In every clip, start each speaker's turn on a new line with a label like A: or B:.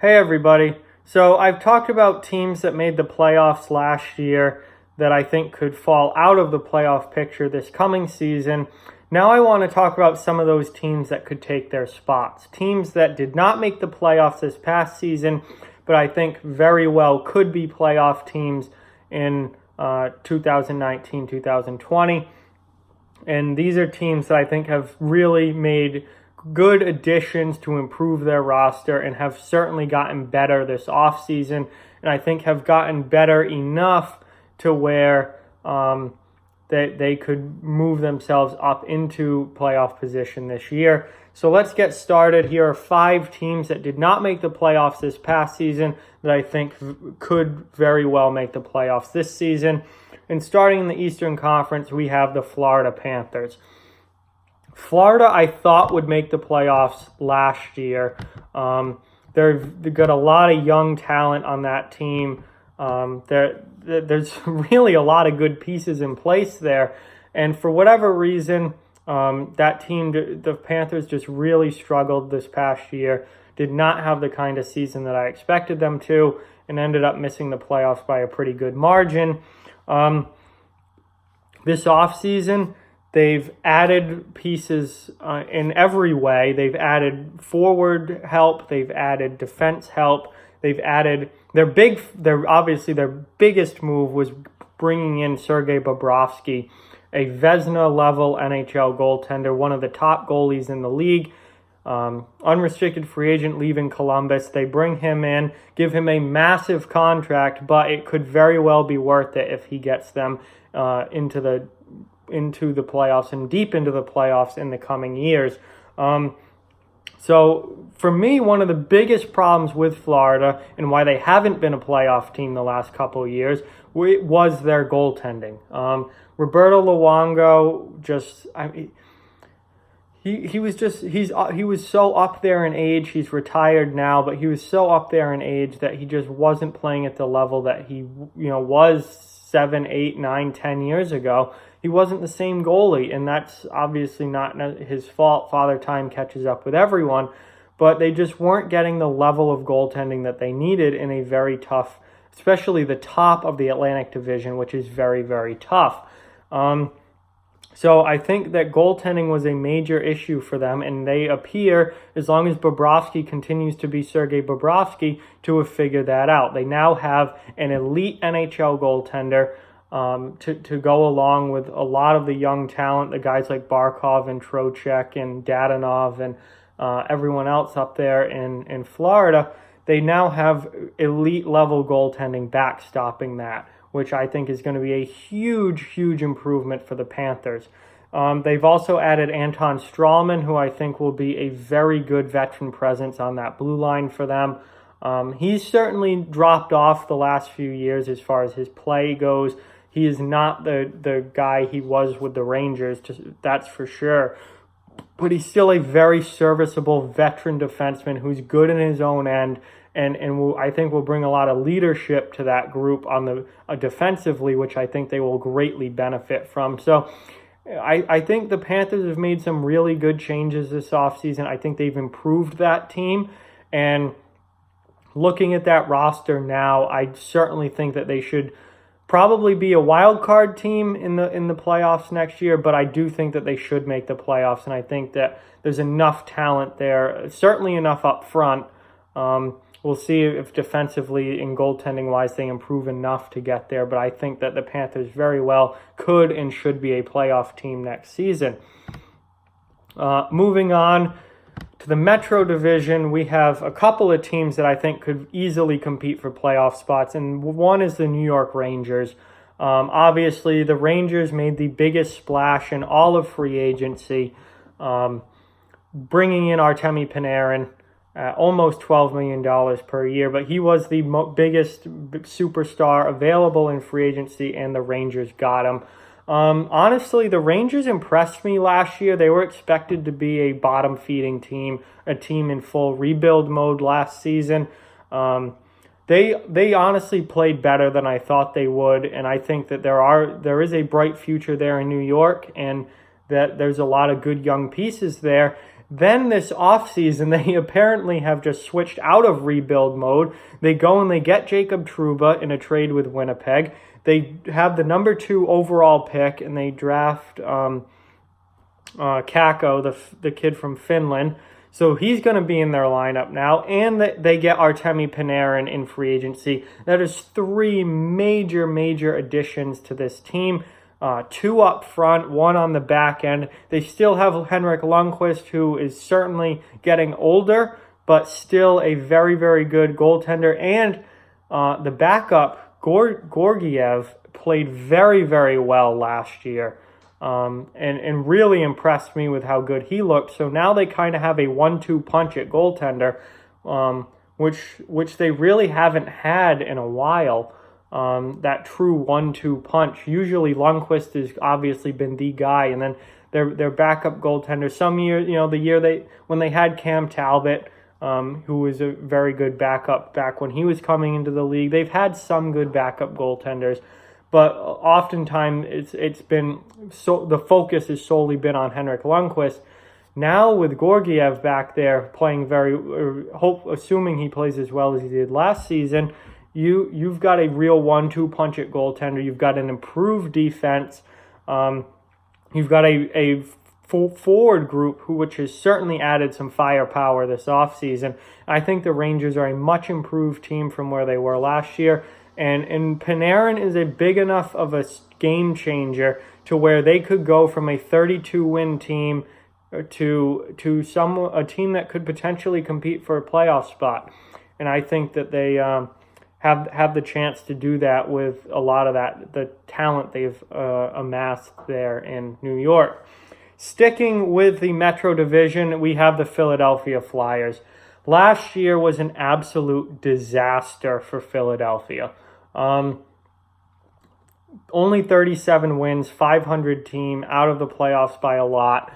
A: Hey everybody. So I've talked about teams that made the playoffs last year that I think could fall out of the playoff picture this coming season. Now I want to talk about some of those teams that could take their spots. Teams that did not make the playoffs this past season, but I think very well could be playoff teams in 2019-2020. And these are teams that I think have really made good additions to improve their roster and have certainly gotten better this offseason, and I think have gotten better enough to where they could move themselves up into playoff position this year. So let's get started. Here are 5 teams that did not make the playoffs this past season that I think could very well make the playoffs this season. And starting in the Eastern Conference, we have the Florida Panthers. Florida, I thought, would make the playoffs last year. They've got a lot of young talent on that team. There's really a lot of good pieces in place there. And for whatever reason, that team, the Panthers, just really struggled this past year. Did not have the kind of season that I expected them to, and ended up missing the playoffs by a pretty good margin. This offseason, they've added pieces in every way. They've added forward help. They've added defense help. They've added their biggest move was bringing in Sergei Bobrovsky, a Vezina-level NHL goaltender, one of the top goalies in the league. Unrestricted free agent leaving Columbus. They bring him in, give him a massive contract, but it could very well be worth it if he gets them into the playoffs and deep into the playoffs in the coming years. So for me, one of the biggest problems with Florida and why they haven't been a playoff team the last couple of years was their goaltending. Roberto Luongo he was so up there in age. He's retired now, but he was so up there in age that he just wasn't playing at the level that he was 7, 8, 9, 10 years ago. He wasn't the same goalie, and that's obviously not his fault. Father Time catches up with everyone, but they just weren't getting the level of goaltending that they needed in a very tough, especially the top of the Atlantic Division, which is very, very tough. So I think that goaltending was a major issue for them, and they appear, as long as Bobrovsky continues to be Sergei Bobrovsky, to have figured that out. They now have an elite NHL goaltender to go along with a lot of the young talent, the guys like Barkov and Trocheck and Dadonov and everyone else up there in Florida. They now have elite level goaltending backstopping that, which I think is going to be a huge, huge improvement for the Panthers. They've also added Anton Strawman, who I think will be a very good veteran presence on that blue line for them. He's certainly dropped off the last few years as far as his play goes. He is not the guy he was with the Rangers, that's for sure. But he's still a very serviceable veteran defenseman who's good in his own end, and I think will bring a lot of leadership to that group on the defensively, which I think they will greatly benefit from. So I think the Panthers have made some really good changes this offseason. I think they've improved that team, and looking at that roster now, I certainly think that they should probably be a wild card team in the playoffs next year, but I do think that they should make the playoffs, and I think that there's enough talent there, certainly enough up front. We'll see if defensively and goaltending-wise they improve enough to get there, but I think that the Panthers very well could and should be a playoff team next season. Moving on to the Metro Division, we have a couple of teams that I think could easily compete for playoff spots, and one is the New York Rangers. Obviously, the Rangers made the biggest splash in all of free agency, bringing in Artemi Panarin, almost $12 million per year, but he was the biggest superstar available in free agency, and the Rangers got him. Honestly, the Rangers impressed me last year. They were expected to be a bottom-feeding team, a team in full rebuild mode last season. They honestly played better than I thought they would, and I think that there is a bright future there in New York, and that there's a lot of good young pieces there. Then this offseason, they apparently have just switched out of rebuild mode. They go and they get Jacob Trouba in a trade with Winnipeg. They have the number 2 overall pick, and they draft Kakko, the kid from Finland. So he's going to be in their lineup now, and they get Artemi Panarin in free agency. That is 3 major additions to this team. 2 up front, 1 on the back end. They still have Henrik Lundqvist, who is certainly getting older, but still a very good goaltender. And the backup, Georgiev, played very well last year. And really impressed me with how good he looked. So now they kind of have a 1-2 punch at goaltender, which they really haven't had in a while. That true 1-2 punch. Usually Lundqvist has obviously been the guy, and then their backup goaltender. Some year, when they had Cam Talbot, who was a very good backup back when he was coming into the league. They've had some good backup goaltenders. But oftentimes it's been the focus has solely been on Henrik Lundqvist. Now with Georgiev back there playing assuming he plays as well as he did last season, you've got a real 1-2 punch at goaltender. You've got an improved defense. You've got a full forward group which has certainly added some firepower this offseason. I think the Rangers are a much improved team from where they were last year. And Panarin is a big enough of a game changer to where they could go from a 32-win team to a team that could potentially compete for a playoff spot. And I think that they have the chance to do that with a lot of the talent they've amassed there in New York. Sticking with the Metro Division, we have the Philadelphia Flyers. Last year was an absolute disaster for Philadelphia. Only 37 wins, 500 team, out of the playoffs by a lot.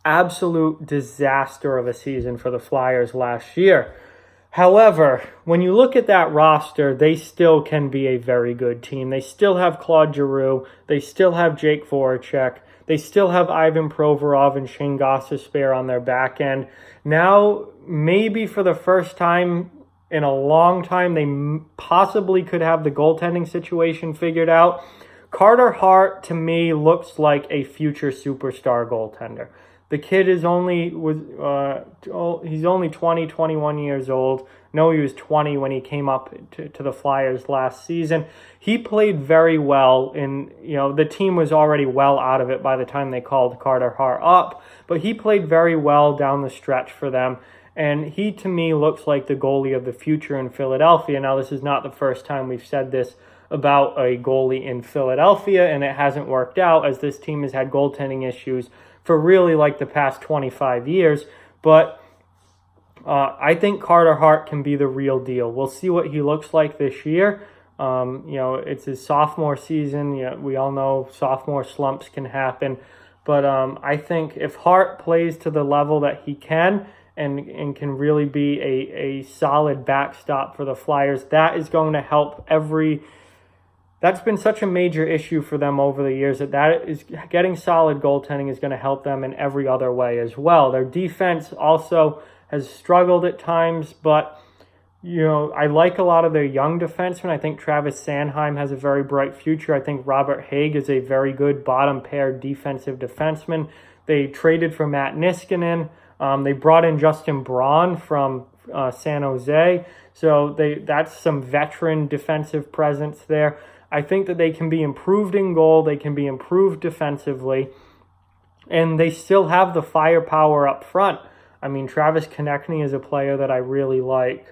A: Absolute disaster of a season for the Flyers last year. However, when you look at that roster, they still can be a very good team. They still have Claude Giroux. They still have Jake Voracek. They still have Ivan Provorov and Shane Gostisbehere on their back end. Now, maybe for the first time in a long time, they possibly could have the goaltending situation figured out. Carter Hart, to me, looks like a future superstar goaltender. The kid is only 20, 21 years old. No, he was 20 when he came up to the Flyers last season. He played very well the team was already well out of it by the time they called Carter Hart up, but he played very well down the stretch for them. And he, to me, looks like the goalie of the future in Philadelphia. Now, this is not the first time we've said this about a goalie in Philadelphia, and it hasn't worked out, as this team has had goaltending issues for really like the past 25 years. But I think Carter Hart can be the real deal. We'll see what he looks like this year. It's his sophomore season. We all know sophomore slumps can happen. But I think if Hart plays to the level that he can, and can really be a solid backstop for the Flyers, that is going to help that's been such a major issue for them over the years, that is getting solid goaltending is going to help them in every other way as well. Their defense also has struggled at times, but I like a lot of their young defensemen. I think Travis Sanheim has a very bright future. I think Robert Haig is a very good bottom pair defensive defenseman. They traded for Matt Niskanen. They brought in Justin Braun from San Jose. So that's some veteran defensive presence there. I think that they can be improved in goal. They can be improved defensively. And they still have the firepower up front. I mean, Travis Konechny is a player that I really like.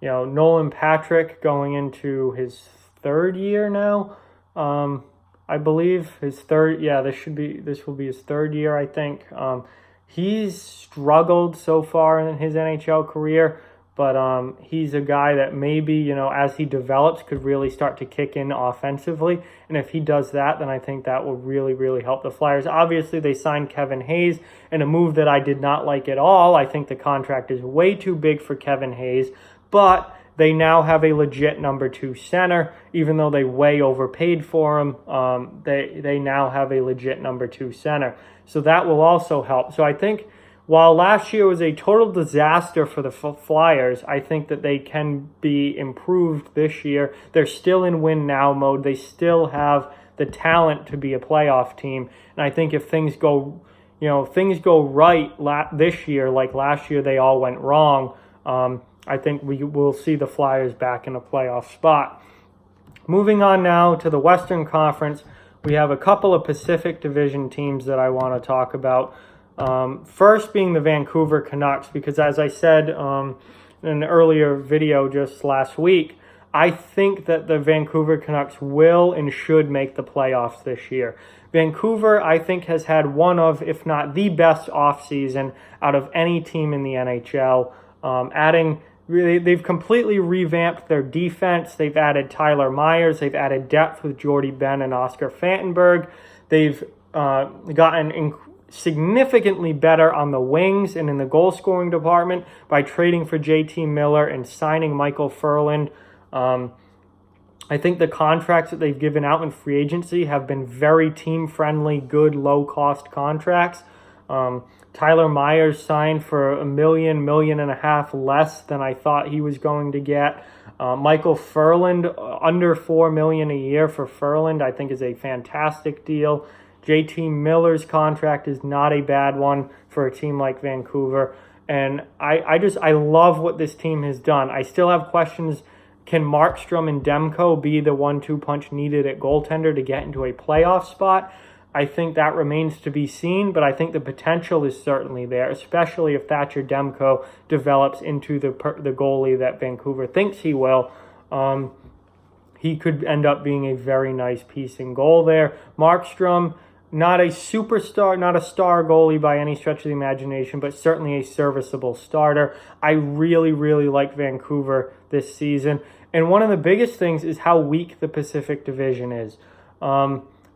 A: Nolan Patrick going into his 3rd year now. I believe his 3rd. Yeah, this will be his 3rd year, I think. He's struggled so far in his NHL career, but he's a guy that maybe, as he develops, could really start to kick in offensively. And if he does that, then I think that will really, really help the Flyers. Obviously, they signed Kevin Hayes in a move that I did not like at all. I think the contract is way too big for Kevin Hayes, but they now have a legit number 2 center, even though they way overpaid for him. They now have a legit number 2 center. So that will also help. So I think while last year was a total disaster for the Flyers, I think that they can be improved this year. They're still in win now mode. They still have the talent to be a playoff team. And I think if things go, things go right this year, like last year they all went wrong, I think we will see the Flyers back in a playoff spot. Moving on now to the Western Conference, we have a couple of Pacific Division teams that I want to talk about. First being the Vancouver Canucks, because as I said in an earlier video just last week, I think that the Vancouver Canucks will and should make the playoffs this year. Vancouver, I think, has had one of, if not the best offseason out of any team in the NHL. They've completely revamped their defense. They've added Tyler Myers. They've added depth with Jordy Ben and Oscar Fantenberg. They've gotten significantly better on the wings and in the goal-scoring department by trading for JT Miller and signing Michael Furland. I think the contracts that they've given out in free agency have been very team-friendly, good, low-cost contracts. Tyler Myers signed for $1 million, $1.5 million less than I thought he was going to get. Michael Furland, under $4 million a year for Furland, I think is a fantastic deal. JT Miller's contract is not a bad one for a team like Vancouver. And I love what this team has done. I still have questions. Can Markstrom and Demko be the 1-2 punch needed at goaltender to get into a playoff spot? I think that remains to be seen, but I think the potential is certainly there, especially if Thatcher Demko develops into the goalie that Vancouver thinks he will. He could end up being a very nice piece in goal there. Markstrom, not a superstar, not a star goalie by any stretch of the imagination, but certainly a serviceable starter. I really, really like Vancouver this season. And one of the biggest things is how weak the Pacific Division is.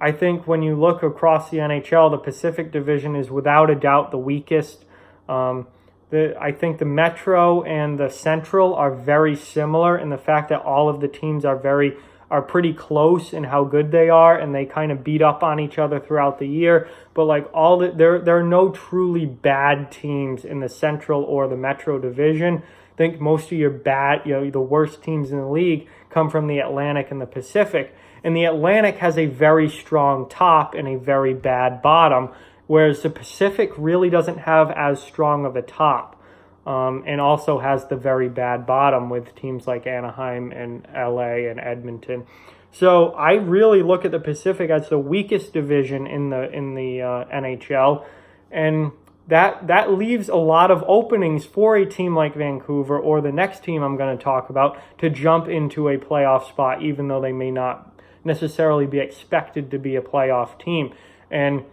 A: I think when you look across the NHL, the Pacific Division is without a doubt the weakest. I think the Metro and the Central are very similar in the fact that all of the teams are pretty close in how good they are, and they kind of beat up on each other throughout the year. But there are no truly bad teams in the Central or the Metro Division. I think most of your the worst teams in the league come from the Atlantic and the Pacific. And the Atlantic has a very strong top and a very bad bottom, whereas the Pacific really doesn't have as strong of a top, and also has the very bad bottom with teams like Anaheim and LA and Edmonton. So I really look at the Pacific as the weakest division in the NHL, and that leaves a lot of openings for a team like Vancouver or the next team I'm going to talk about to jump into a playoff spot, even though they may not necessarily be expected to be a playoff team. And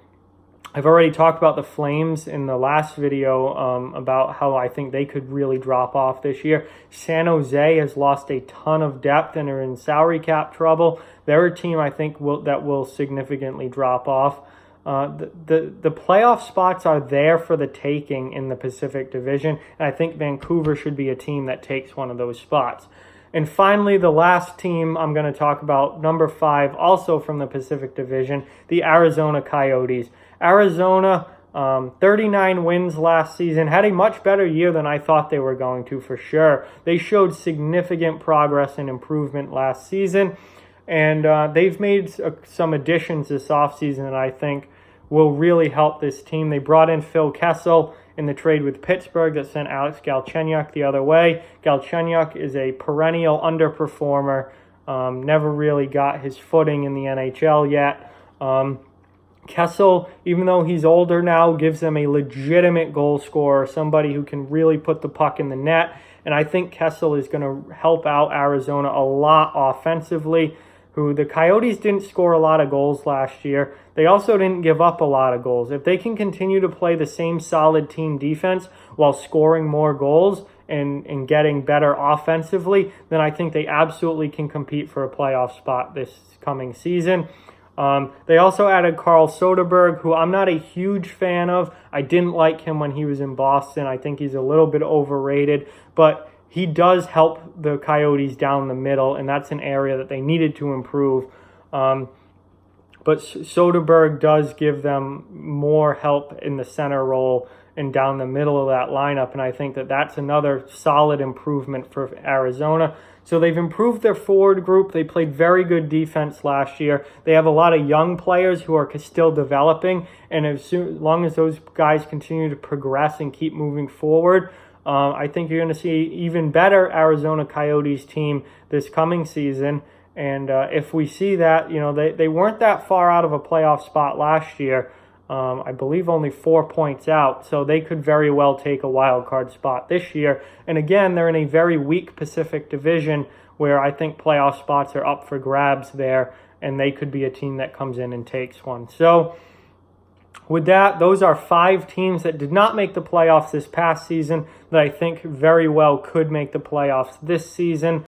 A: I've already talked about the Flames in the last video about how I think they could really drop off this year. San Jose has lost a ton of depth and are in salary cap trouble. They're a team I think that will significantly drop off. The playoff spots are there for the taking in the Pacific Division, and I think Vancouver should be a team that takes one of those spots. And finally, the last team I'm going to talk about, number 5, also from the Pacific Division, the Arizona Coyotes. Arizona, 39 wins last season, had a much better year than I thought they were going to, for sure. They showed significant progress and improvement last season, and they've made some additions this offseason that I think will really help this team. They brought in Phil Kessel in the trade with Pittsburgh that sent Alex Galchenyuk the other way. Galchenyuk is a perennial underperformer, never really got his footing in the NHL yet. Kessel, even though he's older now, gives them a legitimate goal scorer, somebody who can really put the puck in the net, and I think Kessel is going to help out Arizona a lot offensively. The Coyotes didn't score a lot of goals last year. They also didn't give up a lot of goals. If they can continue to play the same solid team defense while scoring more goals and getting better offensively, then I think they absolutely can compete for a playoff spot this coming season. They also added Carl Soderberg, who I'm not a huge fan of. I didn't like him when he was in Boston. I think he's a little bit overrated, but he does help the Coyotes down the middle, and that's an area that they needed to improve. But Soderberg does give them more help in the center role and down the middle of that lineup. And I think that that's another solid improvement for Arizona. So they've improved their forward group. They played very good defense last year. They have a lot of young players who are still developing. And as long as those guys continue to progress and keep moving forward, I think you're going to see even better Arizona Coyotes team this coming season. And if we see that, they weren't that far out of a playoff spot last year. I believe only 4 points out, so they could very well take a wild card spot this year. And again, they're in a very weak Pacific Division where I think playoff spots are up for grabs there, and they could be a team that comes in and takes one. So with that, those are 5 teams that did not make the playoffs this past season that I think very well could make the playoffs this season.